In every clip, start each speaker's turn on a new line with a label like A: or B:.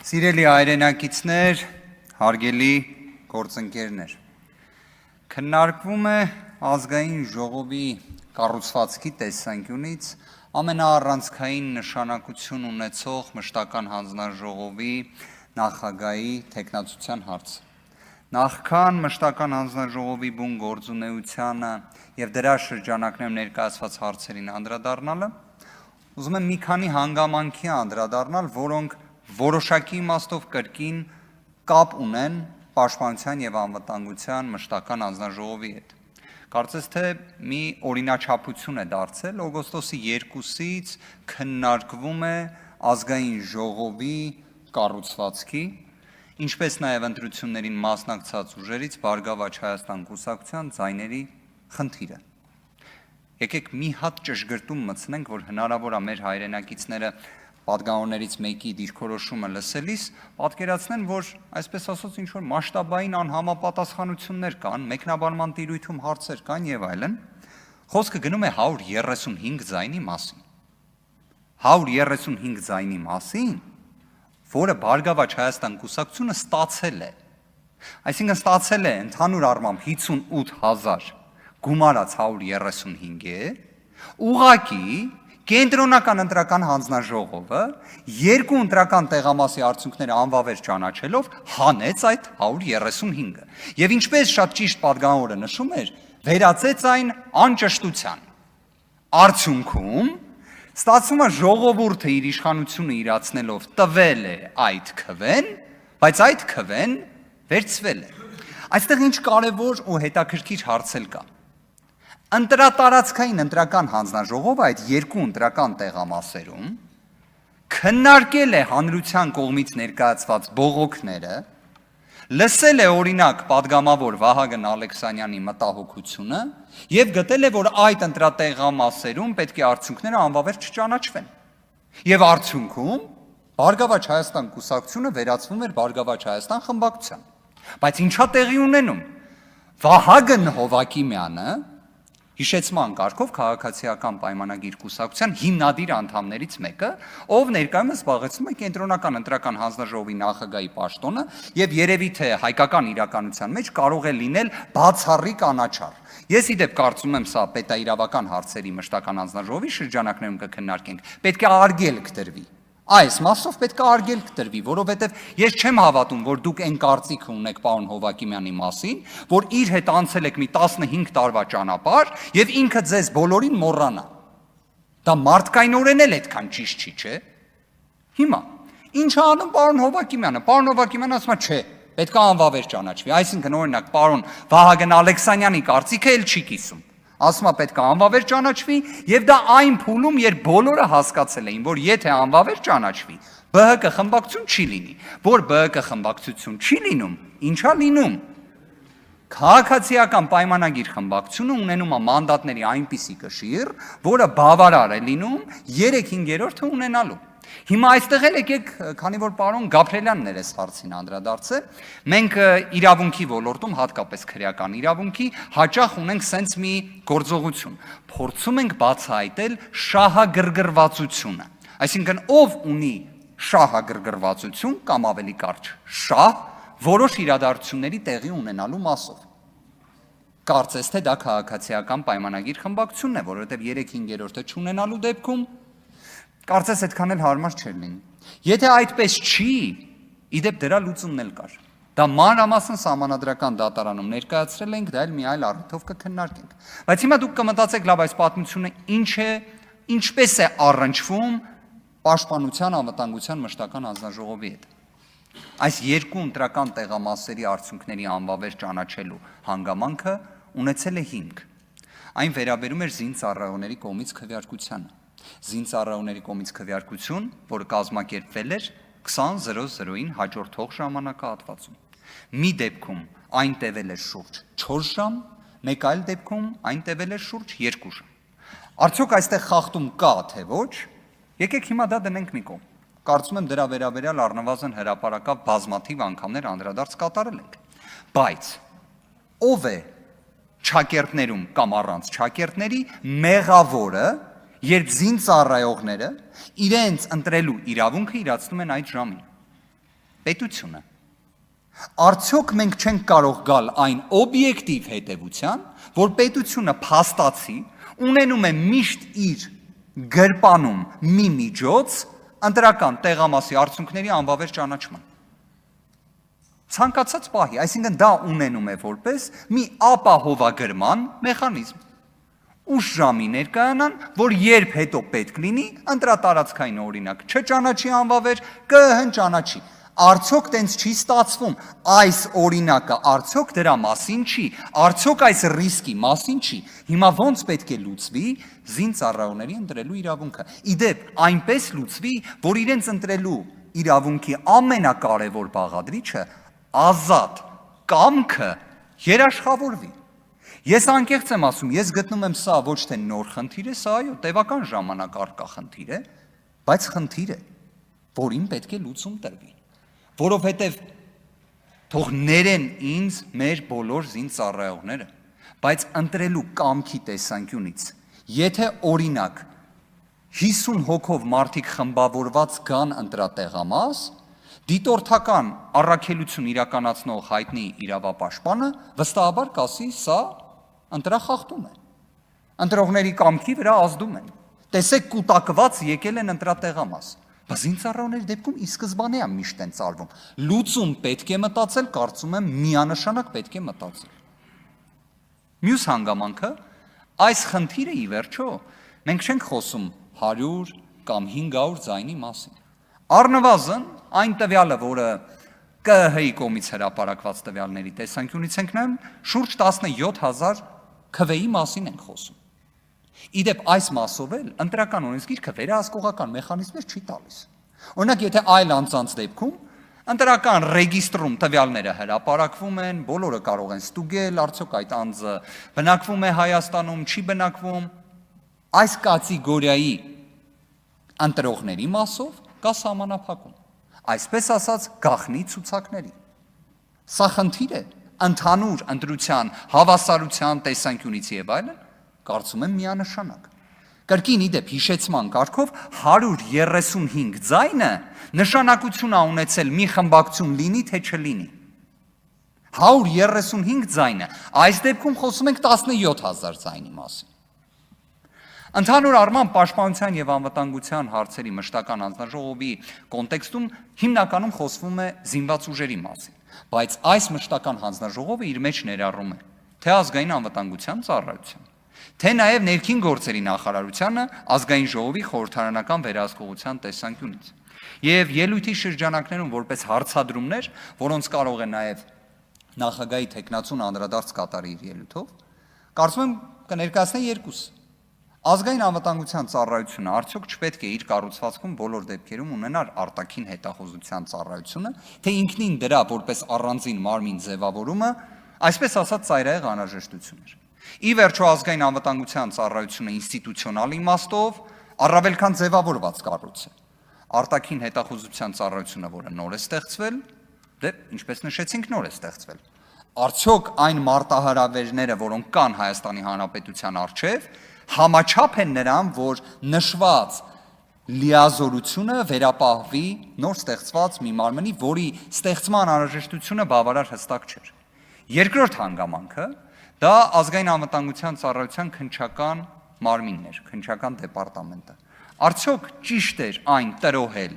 A: Սիրելի հայրենակիցներ, հարգելի գործընկերներ, քննարկվում է ազգային ժողովի կառուցվածքի տեսանկյունից ամենաառանցքային նշանակություն ունեցող մշտական հանձնաժողովի նախագահի թեկնածության հարցը։ Նախքան մշտական հանձնաժողովի բուն գործունեությանը եւ դրա շրջանակներում ներկայացված հարցերին անդրադառնալը, ուզում եմ մի քանի հանգամանքի անդրադառնալ, որոնք որոշակի իմաստով կրկին կապ ունեն պաշտպանության եւ անվտանգության մշտական հանձնաժողովի հետ։ Կարծես թե մի օրինաչափություն է դարձել օգոստոսի 2-ից քննարկվում է ազգային ժողովի կառուցվածքի, ինչպես նաեւ ընտրություններին մասնակցած ուժերից Բարգավաճ Հայաստան կուսակցության ձայների խնդիրը։ Եկեք մի հատ ճշգրտում մտցնենք, որ հնարավոր է մեր հայրենակիցները պատգամավորներից մեկի դիրքորոշումը լսելիս պատկերացնեն, որ այսպես ասած ինչ-որ մասշտաբային անհամապատասխանություններ կան, մեկնաբանման տիրույթում հարցեր կան եւ այլն, խոսքը գնում է 135 ձայնի մասին։ 135 ձայնի մասին, որը Բարգավաճ Հայաստան կուսակցությունը ստացել է։ Այսինքն ստացել է ընդհանուր առմամբ 58000 գումարած 135-է, ուղղակի Կենտրոնական ընտրական հանձնաժողովը երկու ընտրական տեղամասի արդյունքները անվավեր ճանաչելով հանեց այդ 135-ը եւ ինչպես շատ ճիշտ պատգամավորը նշում էր, վերածեց այն անճշտության։ Արդյունքում ստացվում է ժողովուրդը իր իշխանությունը իրացնելով տվել է այդ քվեն, բայց այդ քվեն վերցվել է։ Այստեղ ինչ կարևոր ու հետաքրքիր հարցեր կա։ Ընտրատարածքային ընտրական հանձնաժողովը այդ երկու ընտրական տեղամասերում քննարկել է հանրության կողմից ներկայացված բողոքները, լսել է օրինակ պատգամավոր Վահագն Ալեքսանյանի մտահոգությունը եւ գտել է, որ այդ ընտրատեղամասերում պետք է արդյունքները անվավեր չճանաչվեն։ Եվ արդյունքում Բարգավաճ Հայաստան կուսակցությունը վերածվում էր Բարգավաճ Հայաստան խմբակցության։ Բայց ինչա տեղի ունենում։ Վահագն Հովակիմյանը հիշեցման կարգով քաղաքացիական պայմանագիր կուսակցության հիմնադիր անդամներից մեկը, ով ներկայումս զբաղեցնում է կենտրոնական ընտրական հանձնաժողովի նախագահի պաշտոնը եւ երևի թե հայկական իրականության մեջ կարող է լինել բացառիկ անաչառ։ Ես իդեպ կարծում եմ սա պետաիրավական հարցերի մշտական հանձնաժողովի շրջանակներում կքննարկենք, պետք է արգելք տրվի։ Այս մասով պետք է արգելք տրվի, որովհետև ես չեմ հավատում, որ դուք այն կարծիքը ունեք պարոն Հովակիմյանի մասին, որ իր հետ անցել եք մի 15 տարվա ճանապարհ եւ ինքը ձեզ բոլորին մոռանա։ Դա մարդկայնորեն էլ այդքան ճիշտ չի, չէ՞։ Հիմա ինչ է անում պարոն Հովակիմյանը։ Պարոն Հովակիմյանը ասում է, չէ, պետք է անվավեր ճանաչվի։ Այսինքն օրինակ պարոն Վահագն Ալեքսանյանի կարծիքը էլ չի կիսում։ Ասում է պետք է անվավեր ճանաչվի եւ դա այն փուլում, երբ բոլորը հասկացել էին, որ եթե անվավեր ճանաչվի, ԲՀԿ խմբակցություն չի լինի, որ ԲՀԿ խմբակցություն չի լինում, ինչա լինում։ Քաղաքացիական պայմանագիր խմբակցությունը ունենում է մանդատների այնպիսի կշիռ, որը բավարար է լինում 3/5-ը ունենալու։ Հիմա այստեղ էլ եկեք, քանի որ պարոն Գաբրելյանն էր այս հարցին անդրադարձել, մենք իրավունքի ոլորտում, հատկապես քրեական իրավունքի, հաճախ ունենք սենց մի գործողություն։ Փորձում ենք բացահայտել շահագրգռվածությունը։ Այսինքն ով ունի շահագրգռվածություն կամ ավելի կարճ շահ, որոշ իրադարձությունների տեղի ունենալու մասով։ Կարծես թե դա քաղաքացիական պայմանագիր խմբակցությունն է, որովհետև 3/5-ը չունենալու դեպքում կարծես այդքան էլ հարմար չէր լինի։ Եթե այդպես չի, իդեպ դրա լուծումն էլ կար։ Դա մանրամասն սահմանադրական դատարանում ներկայացրել ենք, դա էլ մի այլ առիթով կքննարկենք։ Բայց հիմա դուք կմտածեք, լավ, այս պատմությունը ինչ է, ինչպես է առնչվում պաշտպանության անվտանգության մշտական հանձնաժողովի հետ։ Այս երկու ընտրական տեղամասերի արդյունքների անվավեր ճանաչելու հանգամանքը ունեցել է հիմք։ Այն վերաբերում էր զինծառայողների կողմից քվեարկությանը։ Զինծառայողների կողմից քվեարկություն, որը կազմակերպվել էր 20:00-ին հաջորդող ժամանակահատվածում։ Մի դեպքում այն տևել էր շուրջ 4 ժամ, մեկ այլ դեպքում այն տևել էր շուրջ 2 ժամ։ Արդյոք այստեղ խախտում կա, թե ոչ։ Եկեք հիմա դա դնենք մի կողմ։ Կարծում եմ դրա վերաբերյալ առնվազն հրապարակավ բազմաթիվ անգամներ անդրադարձ կատարել ենք։ Բայց ով է չակերտներում կամ առանց չակերտների մեղավորը, երբ զինծառայողները իրենց ընտրելու իրավունքը իրացնում են այդ ժամին։ պետությունը։ Արդյոք մենք չենք կարող գալ այն օբյեկտիվ հետևության, որ պետությունը փաստացի ունենում է միշտ իր գրպանում մի միջոց ընտրական տեղամասի արդյունքների անվավեր ճանաչման։ Ցանկացած պահի, այսինքն դա ունենում է որպես մի ապահովագրման մեխանիզմ։ Ուշ ժամի ներկայանան, որ երբ հետո պետք լինի, ընտրատարածքային օրինակ չճանաչի անվավեր, կհնճանաչի։ Արդյոք տենց չի ստացվում, այս օրինակը արդյոք դրա մասին չի, արդյոք այս ռիսկի մասին չի, հիմա ոնց պետք է լուծվի զինծառայողների ընտրելու իրավունքը։ Իդեպ այնպես լուծվի, որ իրենց ընտրելու իրավունքի ամենակարևոր բաղադրիչը ազատ կամքը երաշխավորվի։ Ես անկեղծ եմ ասում, ես գտնում եմ սա ոչ թե նոր խնդիր է, սա այո, տևական ժամանակ առկա խնդիր է, բայց խնդիր է, որին պետք է լուծում տրվի։ Որովհետև թող ներեն ինձ մեր բոլոր զինծառայողները, բայց ընտրելու կամքի տեսանկյունից, եթե օրինակ 50 հոգով մարդիկ խմբավորված գան ընտրատեղամաս, դիտորդական առաքելություն իրականացնող հայտնի իրավապաշտպանը վստահաբար կասի, սա ընտրախախտում է։ Ընտրողների կամքի վրա ազդում են։ Տեսեք, կուտակված եկել են ընտրատեղամաս։ Բայց զինծառայողների դեպքում ի սկզբանե է միշտ են ծարվում։ Լուծում պետք է մտածել, կարծում եմ միանշանակ պետք է մտածել։ Մյուս հանգամանքը, այս խնդիրը ի վերջո, մենք չենք խոսում 100 կամ 500 ձայնի մասին։ Առնվազն այն տվյալը, որը ԿՀ-ի կողմից հրապարակված տվյալների տեսանկյունից ենք նայում, շուրջ 17000 քվեի մասին ենք խոսում։ Իդեպ այս մասով էլ ընտրական օրենսգիրքը վերահսկողական մեխանիզմներ չի տալիս։ Օրինակ, եթե այլ անձանց դեպքում ընտրական ռեգիստրում տվյալները հրապարակվում են, բոլորը կարող են ստուգել, արդյոք այդ անձը բնակվում է Հայաստանում, չի բնակվում, այս կատեգորիայի ընտրողների մասով կա սահմանափակում, այսպես ասած գաղտնի ցուցակների։ Սա խնդիր է ընդհանուր ընտրության հավասարության տեսանկյունից եւ այլն, կարծում եմ միանշանակ։ Կրկին իդեպ հիշեցման կարգով 135 ձայնը նշանակություն է ունեցել մի խմբակցություն լինի թե չլինի։ 135 ձայնը, այս դեպքում խոսում ենք 17000 ձայնի մասին։ Ընդհանուր առմամբ պաշտպանության եւ անվտանգության հարցերի մշտական հանձնաժողովի կոնտեքստում հիմնականում խոսվում է զինված ուժերի մասին, բայց այս մշտական հանձնաժողովը իր մեջ ներառում է թե ազգային անվտանգության ծառայության, թե նաև ներքին գործերի նախարարությանը ազգային ժողովի խորհրդարանական վերահսկողության տեսանկյունից եւ ելույթի շրջանակներում որպես հարցադրումներ, որոնց կարող է նաև նախագահի տեխնացուն անդրադարձ կատարի իր ելույթով, կարծում եմ կներկայացնեն երկուս։ Ազգային անվտանգության ծառայությունը արդյոք չպետք է իր կառուցվածքում բոլոր դեպքերում ունենար արտաքին հետախուզության ծառայությունը, թե ինքնին դրա որպես առանձին մարմին ձևավորումը, այսպես ասած ծայրահեղ անհրաժեշտություն էր։ Ի վերջո ազգային անվտանգության ծառայությունը ինստիտուցիոնալ իմաստով առավել քան ձևավորված կառույց է։ Արտաքին հետախուզության ծառայությունը, որը նոր է ստեղծվել, դե ինչպես նշեցինք, նոր է ստեղծվել։ Արդյոք այն մարտահրավերները, որոնք կան Հայաստանի Հանրապետության առջև, համաչափ են նրան, որ նշված լիազորությունը վերապահվի նոր ստեղծված մի մարմնի, որի ստեղծման անհրաժեշտությունը բավարար հստակ չէր։ Երկրորդ հանգամանքը դա ազգային անվտանգության ծառայության քննչական մարմինն էր, քննչական դեպարտամենտը։ Արդյոք ճիշտ էր այն տրոհել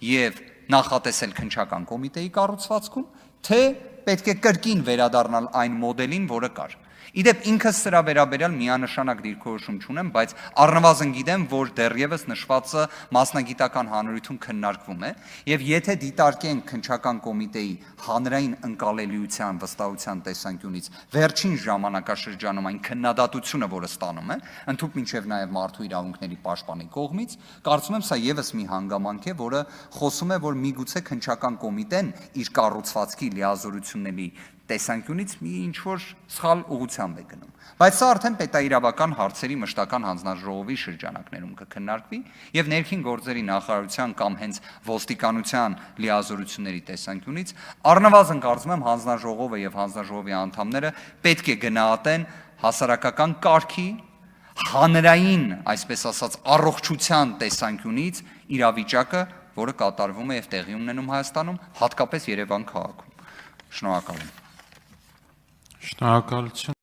A: եւ նախատեսել քննչական կոմիտեի կառուցվածքում, թե պետք է կրկին վերադառնալ այն մոդելին, որը կար։ Իդեպ ինքս սրա վերաբերյալ միանշանակ դիրքորոշում չունեմ, բայց առնվազն գիտեմ, որ դեռևս նշվածը մասնագիտական հանրությունում քննարկվում է, եւ եթե դիտարկենք քննչական կոմիտեի հանրային ընկալելիության վստահության տեսանկյունից վերջին ժամանակաշրջանում այն քննադատությունը, որը ստանում է, ընդհանուր մինչեւ նաեւ մարդու իրավունքների պաշտպանի կողմից, կարծում եմ սա եւս մի հանգամանք է, որը խոսում է, որ միգուցե քննչական կոմիտեն իր կառուցվածքի լիազորությունների տեսանկյունից մի ինչ-որ սխալ ուղղությամբ է գնում։ Բայց սա արդեն պետաիրավական հարցերի մշտական հանձնաժողովի շրջանակներում կքննարկվի եւ ներքին գործերի նախարարության կամ հենց ոստիկանության լիազորությունների տեսանկյունից առնվազն կարծում եմ հանձնաժողովը եւ հանձնաժողովի անդամները պետք է գնահատեն հասարակական կարգի հանրային, այսպես ասած, առողջության տեսանկյունից իրավիճակը որը կատարվում է եւ տեղի ունենում Հայաստանում, հատկապես Երևան քաղաքում։ Շնորհակալ եմ։
B: Շնորհակալություն։